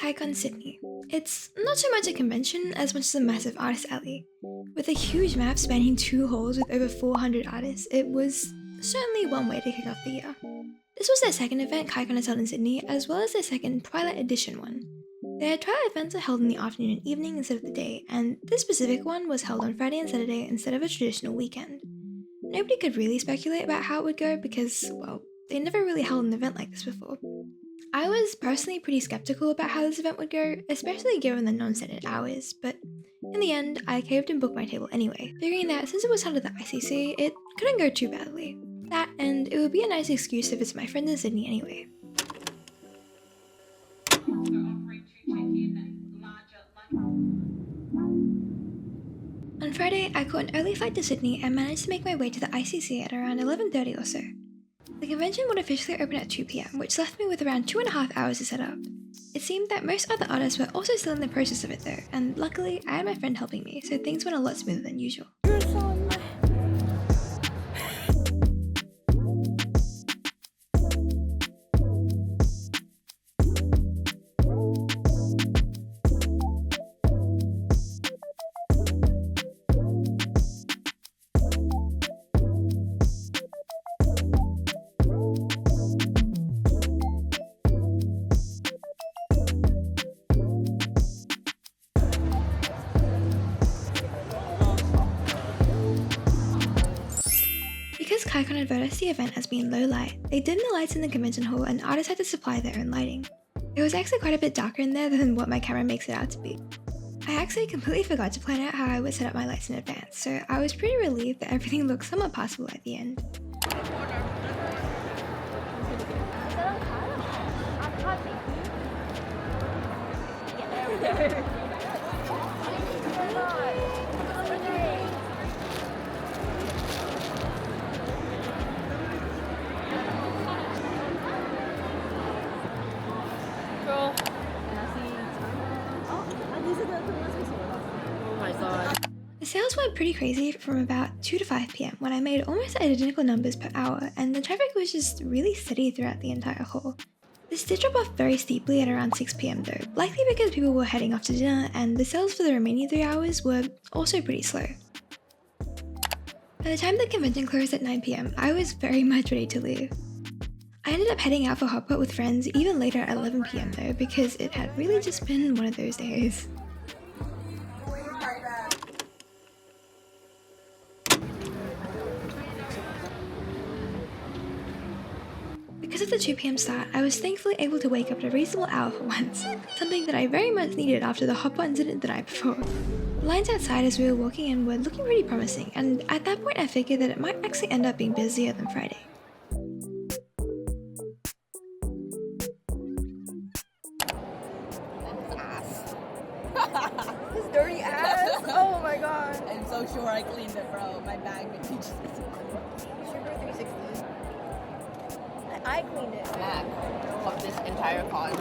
kaicon Sydney. It's not so much a convention as much as a massive artist alley. With a huge map spanning 2 halls with over 400 artists, it was certainly one way to kick off the year. This was their second event kaicon has held in Sydney, as well as their second Twilight edition one. Their Twilight events are held in the afternoon and evening instead of the day, and this specific one was held on Friday and Saturday instead of a traditional weekend. Nobody could really speculate about how it would go because, well, they never really held an event like this before. I was personally pretty skeptical about how this event would go, especially given the non-standard hours, but in the end, I caved and booked my table anyway, figuring that since it was held at the ICC, it couldn't go too badly. That, and it would be a nice excuse to visit my friends in Sydney anyway. On Friday, I caught an early flight to Sydney and managed to make my way to the ICC at around 11:30 or so. The convention would officially open at 2 PM, which left me with around 2.5 hours to set up. It seemed that most other artists were also still in the process of it though, and luckily I had my friend helping me, so things went a lot smoother than usual. Because kaicon advertised the event as being low light, they dimmed the lights in the convention hall and artists had to supply their own lighting. It was actually quite a bit darker in there than what my camera makes it out to be. I actually completely forgot to plan out how I would set up my lights in advance, so I was pretty relieved that everything looked somewhat passable at the end. The sales went pretty crazy from about 2 to 5 PM when I made almost identical numbers per hour, and the traffic was just really steady throughout the entire hall. This did drop off very steeply at around 6 PM though, likely because people were heading off to dinner, and the sales for the remaining 3 hours were also pretty slow. By the time the convention closed at 9 PM, I was very much ready to leave. I ended up heading out for hot pot with friends even later at 11 PM though, because it had really just been one of those days. Because of the 2 PM start, I was thankfully able to wake up at a reasonable hour for once, something that I very much needed after the hot pot incident the night before. The lines outside as we were walking in were looking pretty promising, and at that point I figured that it might actually end up being busier than Friday. His dirty ass? Oh my god. I'm so sure I cleaned it, bro. My bag teaches Sugar 360. I cleaned it. back of this entire con.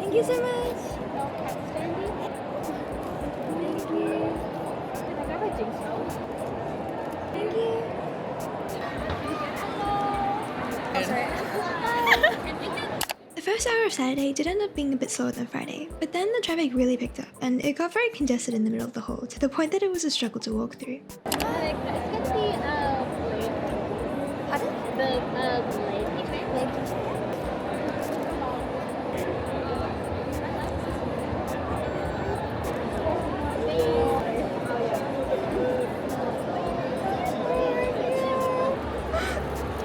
Thank you so much! Thank you! The first hour of Saturday did end up being a bit slower than Friday, but then the traffic really picked up and it got very congested in the middle of the hall to the point that it was a struggle to walk through.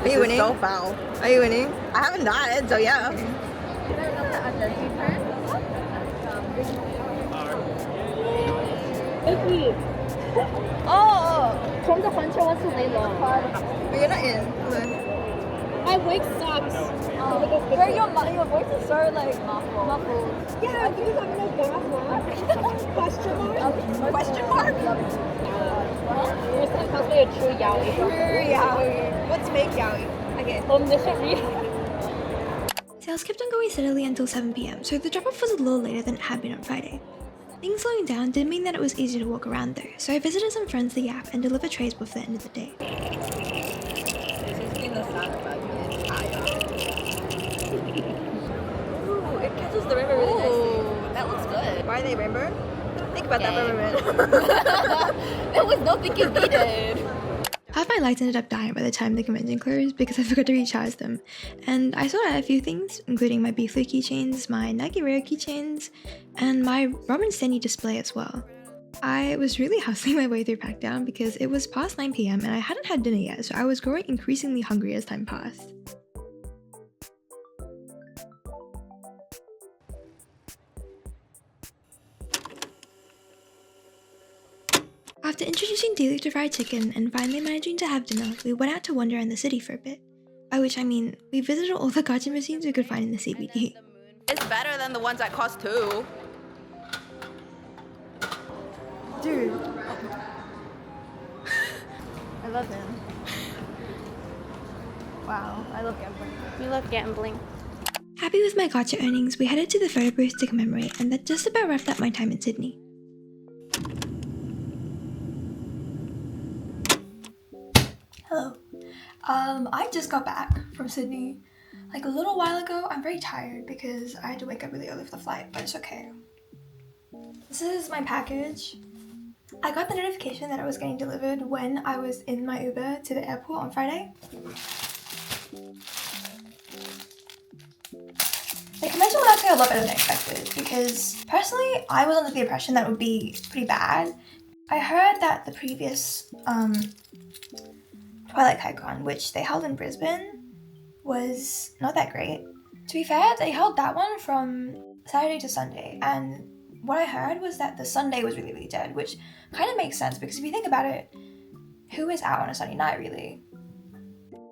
Are you winning? So foul. Are you winning? I haven't died, so yeah. Oh! From the hunter wants to lay low. But you're not in. My wig sucks. Where your voice is so like muffled. Yeah, because I'm no gas. Question mark? Question mark? You're supposed to be a true yaoi. True yaoi. What's fake yaoi? Okay. Omniscient. Sales kept on going steadily until 7 PM, so the drop-off was a little later than it had been on Friday. Things slowing down did mean that it was easy to walk around though, so I visited some friends the Yap and delivered trays before the end of the day. This has been the sound about the entire. Ooh, it catches the river really nicely. That looks good. Why are they river? Think about that for a minute. There was no thinking needed. Half my lights ended up dying by the time the convention closed because I forgot to recharge them, and I sorted out a few things, including my Beefly keychains, my Nike Rare keychains, and my Robin Stanley display as well. I was really hustling my way through Packdown because it was past 9 PM and I hadn't had dinner yet, so I was growing increasingly hungry as time passed. After introducing Dealey to fried chicken and finally managing to have dinner, we went out to wander around the city for a bit. By which I mean, we visited all the gacha machines we could find in the CBD. It's better than the ones that cost $2. Dude. I love him. Wow, I love gambling. You love gambling. Happy with my gacha earnings, we headed to the photo booth to commemorate, and that just about wrapped up my time in Sydney. Hello. I just got back from Sydney like a little while ago. I'm very tired because I had to wake up really early for the flight, but it's okay. This is my package. I got the notification that it was getting delivered when I was in my Uber to the airport on Friday. The convention was actually a lot better than expected because personally I was under the impression that it would be pretty bad. I heard that the previous Twilight kaicon, which they held in Brisbane, was not that great. To be fair, they held that one from Saturday to Sunday, and what I heard was that the Sunday was really, really dead, which kind of makes sense because if you think about it, who is out on a Sunday night really?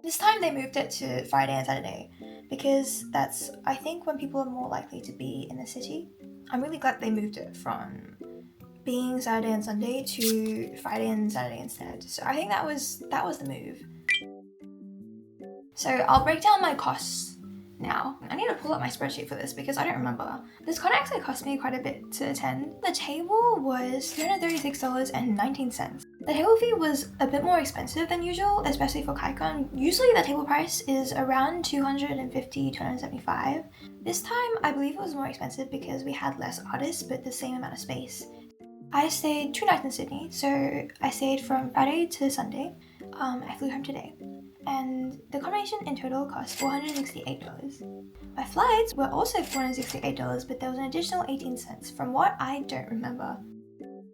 This time they moved it to Friday and Saturday because that's, I think, when people are more likely to be in the city. I'm really glad they moved it from being Saturday and Sunday to Friday and Saturday instead. So I think that was the move. So I'll break down my costs now. I need to pull up my spreadsheet for this because I don't remember. This con actually cost me quite a bit to attend. The table was $336.19. The table fee was a bit more expensive than usual, especially for kaicon. Usually the table price is around $250, $275. This time I believe it was more expensive because we had less artists but the same amount of space. I stayed 2 nights in Sydney, so I stayed from Friday to Sunday. I flew home today, and the accommodation in total cost $468. My flights were also $468, but there was an additional 18 cents from what I don't remember.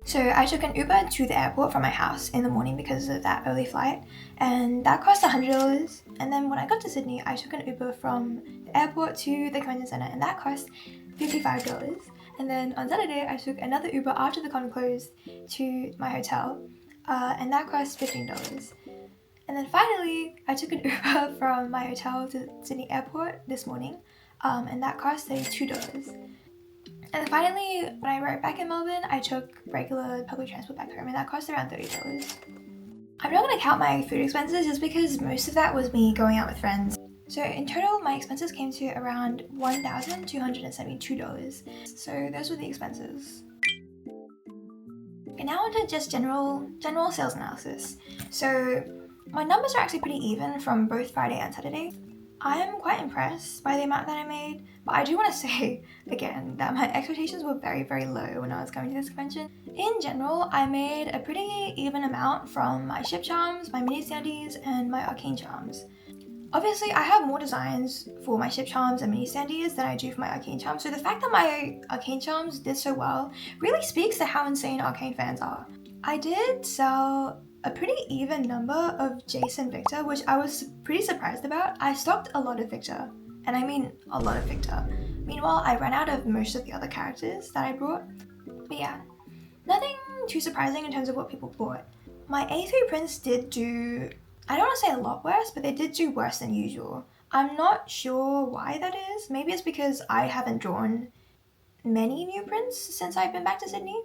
So I took an Uber to the airport from my house in the morning because of that early flight, and that cost $100. And then when I got to Sydney, I took an Uber from the airport to the convention centre, and that cost $55. And then on Saturday, I took another Uber after the con closed to my hotel, and that cost $15. And then finally, I took an Uber from my hotel to Sydney Airport this morning, and that cost $32. And then finally, when I arrived back in Melbourne, I took regular public transport back home, and that cost around $30. I'm not going to count my food expenses just because most of that was me going out with friends. So in total, my expenses came to around $1,272. So those were the expenses. Okay, now onto just general sales analysis. So my numbers are actually pretty even from both Friday and Saturday. I am quite impressed by the amount that I made, but I do want to say again that my expectations were very, very low when I was going to this convention. In general, I made a pretty even amount from my ship charms, my mini standees, and my arcane charms. Obviously, I have more designs for my ship charms and mini standees than I do for my arcane charms, so the fact that my arcane charms did so well really speaks to how insane arcane fans are. I did sell a pretty even number of Jace and Victor, which I was pretty surprised about. I stocked a lot of Victor, and I mean a lot of Victor. Meanwhile, I ran out of most of the other characters that I brought. But yeah, nothing too surprising in terms of what people bought. My A3 prints did do, I don't want to say a lot worse, but they did do worse than usual. I'm not sure why that is. Maybe it's because I haven't drawn many new prints since I've been back to Sydney.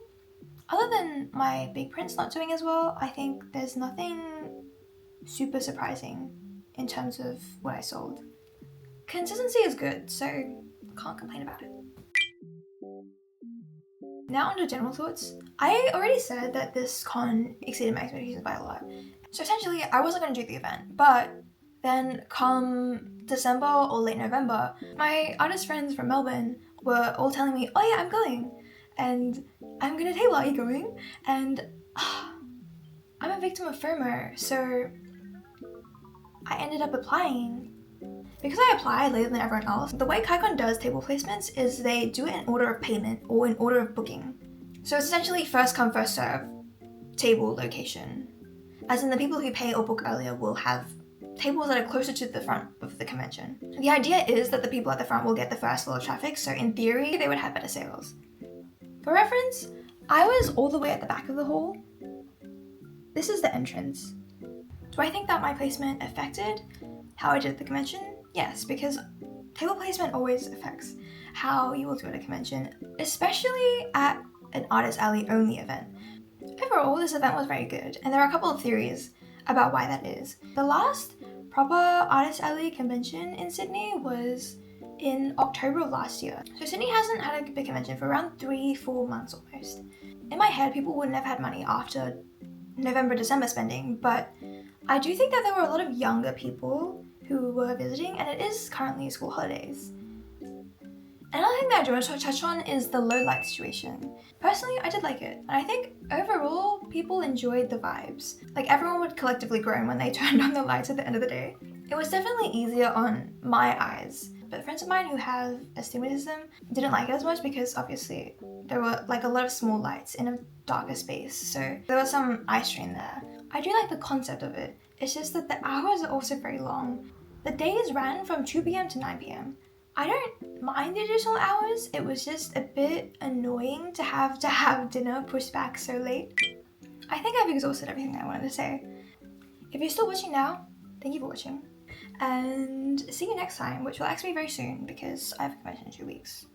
Other than my big prints not doing as well, I think there's nothing super surprising in terms of what I sold. Consistency is good, so can't complain about it. Now onto general thoughts. I already said that this con exceeded my expectations by a lot. So essentially, I wasn't going to do the event, but then come December or late November, my artist friends from Melbourne were all telling me, oh yeah, I'm going. And I'm going to table, are you going? And I'm a victim of FOMO, so I ended up applying. Because I applied later than everyone else, the way kaicon does table placements is they do it in order of payment or in order of booking. So it's essentially first come, first serve table location. As in the people who pay or book earlier will have tables that are closer to the front of the convention. The idea is that the people at the front will get the first flow of traffic, so in theory, they would have better sales. For reference, I was all the way at the back of the hall. This is the entrance. Do I think that my placement affected how I did at the convention? Yes, because table placement always affects how you will do at a convention, especially at an Artist Alley only event. Overall, this event was very good, and there are a couple of theories about why that is. The last proper Artist Alley convention in Sydney was in October of last year. So Sydney hasn't had a big convention for around 3-4 months almost. In my head, people wouldn't have had money after November, December spending, but I do think that there were a lot of younger people who were visiting, and it is currently school holidays. Another thing that I do want to touch on is the low light situation. Personally, I did like it, and I think overall people enjoyed the vibes. Like everyone would collectively groan when they turned on the lights at the end of the day. It was definitely easier on my eyes, but friends of mine who have astigmatism didn't like it as much because obviously there were like a lot of small lights in a darker space, so there was some eye strain there. I do like the concept of it, it's just that the hours are also very long. The days ran from 2 p.m. to 9 p.m. I don't mind the additional hours, it was just a bit annoying to have dinner pushed back so late. I think I've exhausted everything I wanted to say. If you're still watching now, thank you for watching. And see you next time, which will actually be very soon because I have a convention in 2 weeks.